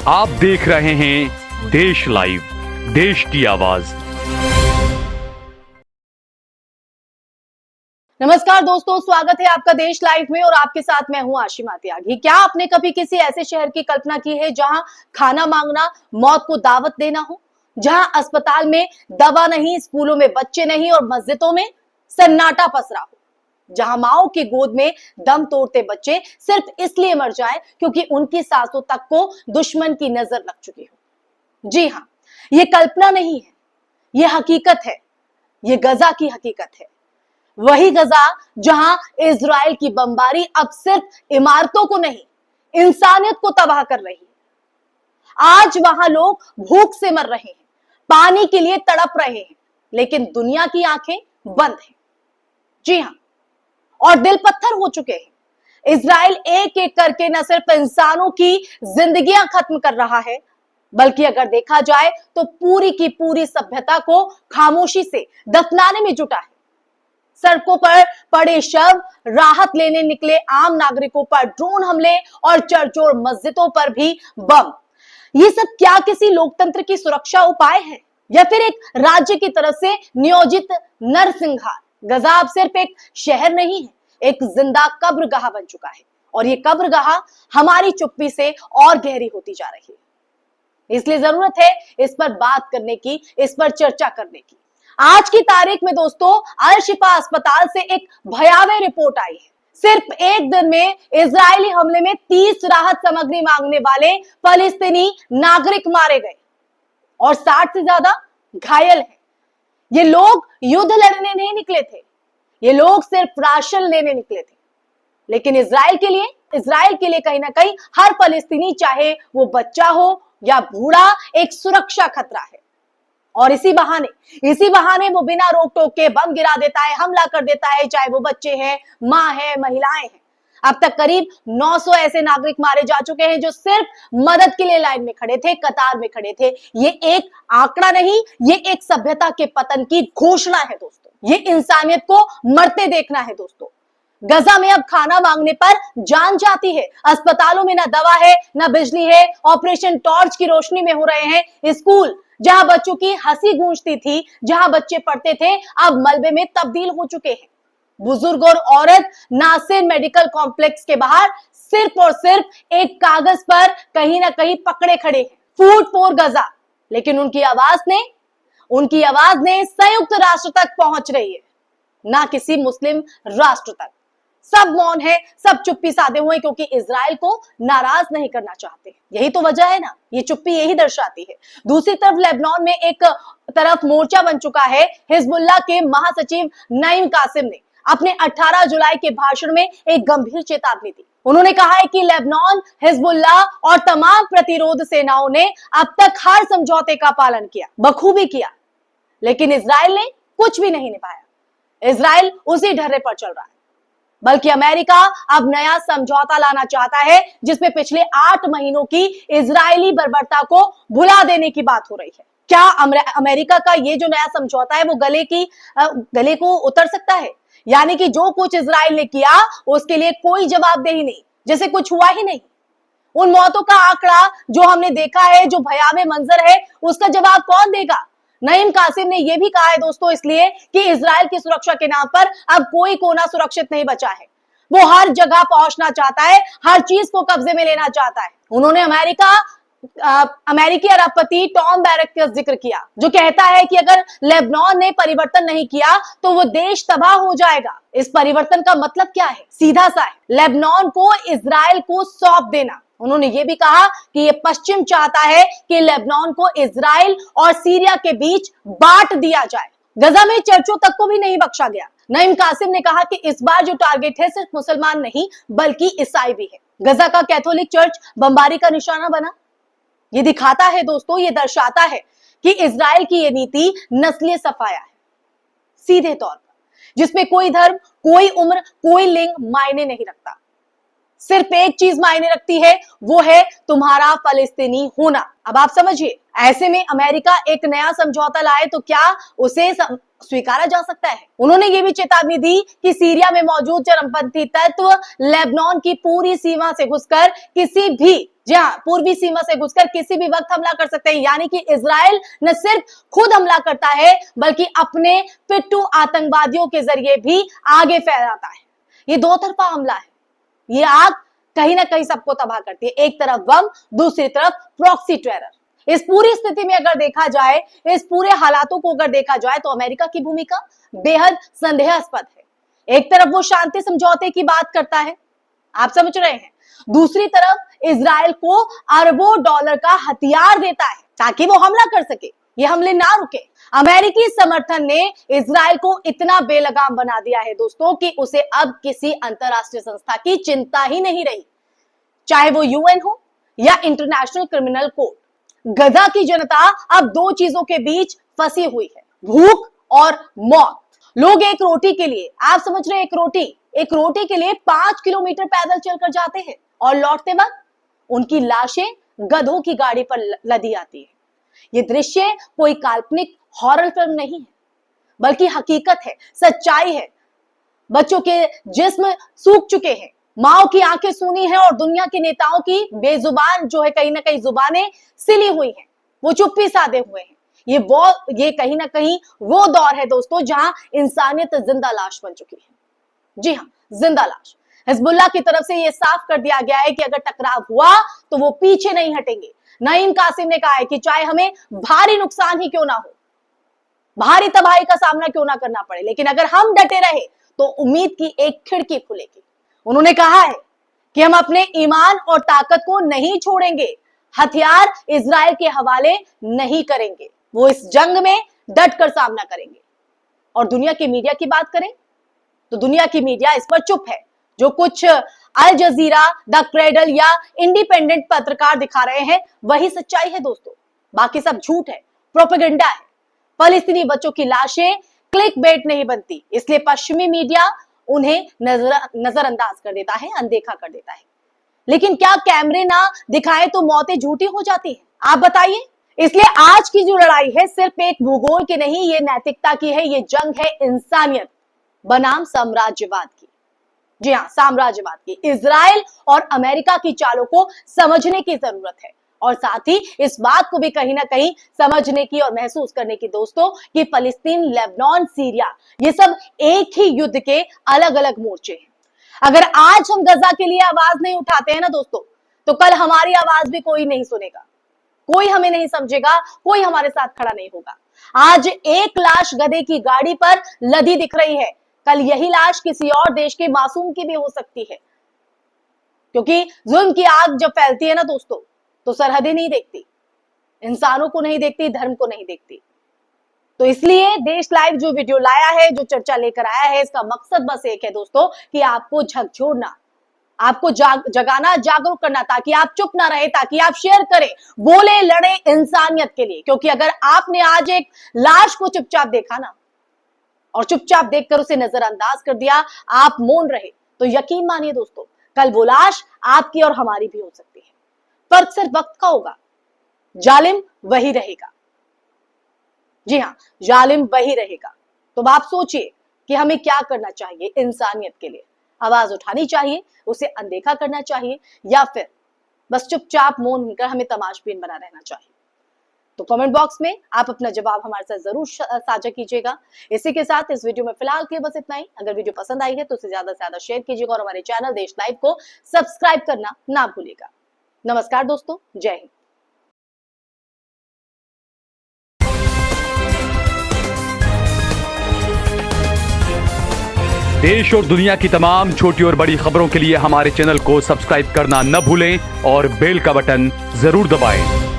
आप देख रहे हैं देश लाइव, देश की आवाज। नमस्कार दोस्तों, स्वागत है आपका देश लाइव में और आपके साथ मैं हूं आशिमा त्यागी। क्या आपने कभी किसी ऐसे शहर की कल्पना की है जहां खाना मांगना मौत को दावत देना हो, जहां अस्पताल में दवा नहीं, स्कूलों में बच्चे नहीं और मस्जिदों में सन्नाटा पसरा हो, जहां माओ की गोद में दम तोड़ते बच्चे सिर्फ इसलिए मर जाए क्योंकि उनकी सांसों तक को दुश्मन की नजर लग चुकी हो। जी हां, ये कल्पना नहीं है, ये हकीकत है, ये गजा की हकीकत है। वही गजा जहां इजराइल की बमबारी अब सिर्फ इमारतों को नहीं, इंसानियत को तबाह कर रही है। आज वहां लोग भूख से मर रहे हैं, पानी के लिए तड़प रहे हैं, लेकिन दुनिया की आंखें बंद हैं। जी हां, और दिल पत्थर हो चुके हैं। इजराइल एक एक करके न सिर्फ इंसानों की जिंदगियां खत्म कर रहा है, बल्कि अगर देखा जाए तो पूरी की पूरी सभ्यता को खामोशी से दफनाने में जुटा है। सड़कों पर पड़े शव, राहत लेने निकले आम नागरिकों पर ड्रोन हमले और चर्चों और मस्जिदों पर भी बम। ये सब क्या किसी लोकतंत्र की सुरक्षा उपाय है या फिर एक राज्य की तरफ से नियोजित नरसंहार? गजा अब सिर्फ एक शहर नहीं है, एक जिंदा कब्रगाह बन चुका है और ये कब्रगाह हमारी चुप्पी से और गहरी होती जा रही है। इसलिए जरूरत है इस पर बात करने की, इस पर चर्चा करने की। आज की तारीख में दोस्तों, अल शिफा अस्पताल से एक भयावह रिपोर्ट आई है। सिर्फ एक दिन में इजरायली हमले में 30 राहत सामग्री मांगने वाले फलस्तीनी नागरिक मारे गए और 60 से ज्यादा घायल हैं। ये लोग युद्ध लड़ने नहीं निकले थे, ये लोग सिर्फ राशन लेने निकले थे। लेकिन इजराइल के लिए कहीं ना कहीं हर फलस्तीनी, चाहे वो बच्चा हो या बूढ़ा, एक सुरक्षा खतरा है। और इसी बहाने वो बिना रोक टोक के बम गिरा देता है, हमला कर देता है, चाहे वो बच्चे हैं, मां है, महिलाएं हैं। अब तक करीब 900 ऐसे नागरिक मारे जा चुके हैं जो सिर्फ मदद के लिए लाइन में खड़े थे, कतार में खड़े थे। ये एक आंकड़ा नहीं, ये एक सभ्यता के पतन की घोषणा है दोस्तों। ये इंसानियत को मरते देखना है दोस्तों। गजा में अब खाना मांगने पर जान जाती है। अस्पतालों में ना दवा है, ना बिजली है, ऑपरेशन टॉर्च की रोशनी में हो रहे हैं। स्कूल जहां बच्चों की हंसी गूंजती थी, जहां बच्चे पढ़ते थे, अब मलबे में तब्दील हो चुके हैं। बुजुर्ग और औरत नासिर मेडिकल कॉम्प्लेक्स के बाहर सिर्फ और सिर्फ एक कागज पर कहीं ना कहीं पकड़े खड़े हैं। फूड फॉर गजा। लेकिन उनकी आवाज ने संयुक्त राष्ट्र तक पहुंच रही है, ना किसी मुस्लिम राष्ट्र तक। सब मौन है, सब चुप्पी साधे हुए क्योंकि इजराइल को नाराज नहीं करना चाहते। यही तो वजह है ना, ये चुप्पी यही दर्शाती है। दूसरी तरफ लेबनान में एक तरफ मोर्चा बन चुका है। हिजबुल्लाह के महासचिव नईम कासिम ने अपने 18 जुलाई के भाषण में एक गंभीर चेतावनी दी। उन्होंने कहा है कि लेबनान, हिजबुल्लाह और तमाम प्रतिरोध सेनाओं ने अब तक हर समझौते का पालन किया, बखूबी किया, लेकिन इजराइल ने कुछ भी नहीं निभाया। इजराइल उसी ढर्रे पर चल रहा है। बल्कि अमेरिका अब नया समझौता लाना चाहता है जिसमें पिछले 8 महीनों की इजरायली बर्बरता को भुला देने की बात हो रही है। क्या अमेरिका का ये जो नया समझौता है वो गले को उतर सकता है? यानी कि जो कुछ इजराइल ने किया उसके लिए कोई जवाबदेही नहीं, जैसे कुछ हुआ ही नहीं। उन मौतों का आंकड़ा जो हमने देखा है, जो भयावह मंजर है, उसका जवाब कौन देगा? नईम कासिम ने यह भी कहा है दोस्तों, इसलिए कि इजराइल की सुरक्षा के नाम पर अब कोई कोना सुरक्षित नहीं बचा है। वो हर जगह पहुंचना चाहता है, हर चीज को कब्जे में लेना चाहता है। उन्होंने अमेरिकी अरबपति टॉम बैरक का जिक्र किया, जो कहता है कि अगर लेबनान ने परिवर्तन नहीं किया तो वो देश तबाह हो जाएगा। इस परिवर्तन का मतलब क्या है? सीधा सा है, लेबनान को इजराइल को सौंप देना। उन्होंने ये भी कहा कि ये पश्चिम चाहता है कि लेबनान को इजराइल और सीरिया के बीच बांट दिया जाए। गजा में चर्चों तक को भी नहीं बख्शा गया। नईम कासिम ने कहा कि इस बार जो टारगेट है सिर्फ मुसलमान नहीं बल्कि ईसाई भी है। गजा का कैथोलिक चर्च बमबारी का निशाना बना। ये दिखाता है दोस्तों, ये दर्शाता है कि इजराइल की ये नीति नस्लीय सफाया है, सीधे तौर पर, जिसमें कोई धर्म, कोई उम्र, कोई लिंग मायने नहीं रखता। सिर्फ एक चीज मायने रखती है, वो है तुम्हारा फलस्तीनी होना। अब आप समझिए, ऐसे में अमेरिका एक नया समझौता लाए तो क्या उसे स्वीकारा जा सकता है? उन्होंने ये भी चेतावनी दी कि सीरिया में मौजूद चरमपंथी तत्व लेबनान की पूरी सीमा से घुसकर किसी भी पूर्वी सीमा से घुसकर किसी भी वक्त हमला कर सकते हैं। यानी कि इजराइल न सिर्फ खुद हमला करता है बल्कि अपने पिट्ठू आतंकवादियों के जरिए भी आगे फैलाता है। ये दो तरफा हमला है। ये आग कहीं ना कहीं सबको तबाह करती है। एक तरफ बम, दूसरी तरफ प्रॉक्सी टेरर। इस पूरी स्थिति में अगर देखा जाए, इस पूरे हालातों को अगर देखा जाए तो अमेरिका की भूमिका बेहद संदेहास्पद है। एक तरफ वो शांति समझौते की बात करता है, आप समझ रहे हैं, दूसरी तरफ इजराइल को अरबों डॉलर का हथियार देता है ताकि वो हमला कर सके, ये हमले ना रुके। अमेरिकी समर्थन ने इजराइल को इतना बेलगाम बना दिया है दोस्तों कि उसे अब किसी अंतरराष्ट्रीय संस्था की चिंता ही नहीं रही, चाहे वो यूएन हो या इंटरनेशनल क्रिमिनल कोर्ट। गजा की जनता अब दो चीजों के बीच फंसी हुई है, भूख और मौत। लोग एक रोटी के लिए, आप समझ रहे हैं, एक रोटी के लिए 5 किलोमीटर पैदल चलकर जाते हैं और लौटते वक्त उनकी लाशें गधों की गाड़ी पर लदी आती है। ये दृश्य कोई काल्पनिक हॉरर फिल्म नहीं है बल्कि हकीकत है, सच्चाई है। बच्चों के जिस्म सूख चुके हैं, माओ की आंखें सूनी हैं और दुनिया के नेताओं की बेजुबान जो है कहीं ना कहीं जुबानें सिली हुई हैं, वो चुप्पी साधे हुए हैं। ये कहीं ना कहीं वो दौर है दोस्तों जहां इंसानियत जिंदा लाश बन चुकी है। जी हाँ, जिंदा लाश। हिजबुल्लाह की तरफ से ये साफ कर दिया गया है कि अगर टकराव हुआ तो वो पीछे नहीं हटेंगे। नईम कासिम ने कहा है कि चाहे हमें भारी नुकसान ही क्यों ना हो, भारी तबाही का सामना क्यों ना करना पड़े, लेकिन अगर हम डटे रहे तो उम्मीद की एक खिड़की खुलेगी। उन्होंने कहा है कि हम अपने ईमान और ताकत को नहीं छोड़ेंगे, हथियार इजराइल के हवाले नहीं करेंगे, वो इस जंग में डटकर सामना करेंगे। और दुनिया की मीडिया की बात करें तो दुनिया की मीडिया इस पर चुप है। जो कुछ अल जजीरा, द क्रेडल या इंडिपेंडेंट पत्रकार दिखा रहे हैं वही सच्चाई है दोस्तों, बाकी सब झूठ है, प्रोपेगेंडा है। फलस्तीनी बच्चों की लाशें क्लिक बेट नहीं बनती, इसलिए पश्चिमी मीडिया उन्हें नजरअंदाज कर देता है, अनदेखा कर देता है। लेकिन क्या कैमरे ना दिखाए तो मौतें झूठी हो जाती हैं? आप बताइए। इसलिए आज की जो लड़ाई है सिर्फ एक भूगोल की नहीं, ये नैतिकता की है, ये जंग है इंसानियत बनाम साम्राज्यवाद की। जी हाँ, साम्राज्यवाद की। इजराइल और अमेरिका की चालों को समझने की जरूरत है और साथ ही इस बात को भी कहीं ना कहीं समझने की और महसूस करने की दोस्तों कि फलस्तीन, लेबनान, सीरिया, ये सब एक ही युद्ध के अलग अलग मोर्चे हैं। अगर आज हम गजा के लिए आवाज नहीं उठाते हैं ना दोस्तों, तो कल हमारी आवाज भी कोई नहीं सुनेगा, कोई हमें नहीं समझेगा, कोई हमारे साथ खड़ा नहीं होगा। आज एक लाश गधे की गाड़ी पर लदी दिख रही है, कल यही लाश किसी और देश के मासूम की भी हो सकती है, क्योंकि जुल्म की आग जब फैलती है ना दोस्तों तो सरहदें नहीं देखती, इंसानों को नहीं देखती, धर्म को नहीं देखती। तो इसलिए देश लाइव जो वीडियो लाया है, जो चर्चा लेकर आया है, इसका मकसद बस एक है दोस्तों कि आपको झकझोरना, आपको जगाना, जागरूक करना, ताकि आप चुप ना रहे, ताकि आप शेयर करें, बोले, लड़े इंसानियत के लिए। क्योंकि अगर आपने आज एक लाश को चुपचाप देखा ना और चुपचाप देखकर उसे नजरअंदाज कर दिया, आप मौन रहे, तो यकीन मानिए दोस्तों कल वो लाश आपकी और हमारी भी हो सकती है। फर्क सिर्फ वक्त का होगा, जालिम वही रहेगा। जी हाँ, जालिम वही रहेगा। तो आप सोचिए कि हमें क्या करना चाहिए इंसानियत के लिए। आवाज उठानी चाहिए, उसे अनदेखा करना चाहिए, या फिर बस चुपचाप मौन होकर हमें तमाशबीन बना रहना चाहिए। तो कमेंट बॉक्स में आप अपना जवाब हमारे साथ जरूर साझा कीजिएगा। इसी के साथ इस वीडियो में फिलहाल के बस इतना ही। अगर वीडियो पसंद आई है तो उसे ज्यादा से ज्यादा शेयर कीजिएगा और हमारे चैनल देश लाइव को सब्सक्राइब करना ना भूलिएगा। नमस्कार दोस्तों, जय हिंद। देश और दुनिया की तमाम छोटी और बड़ी खबरों के लिए हमारे चैनल को सब्सक्राइब करना न भूलें और बेल का बटन जरूर दबाएं।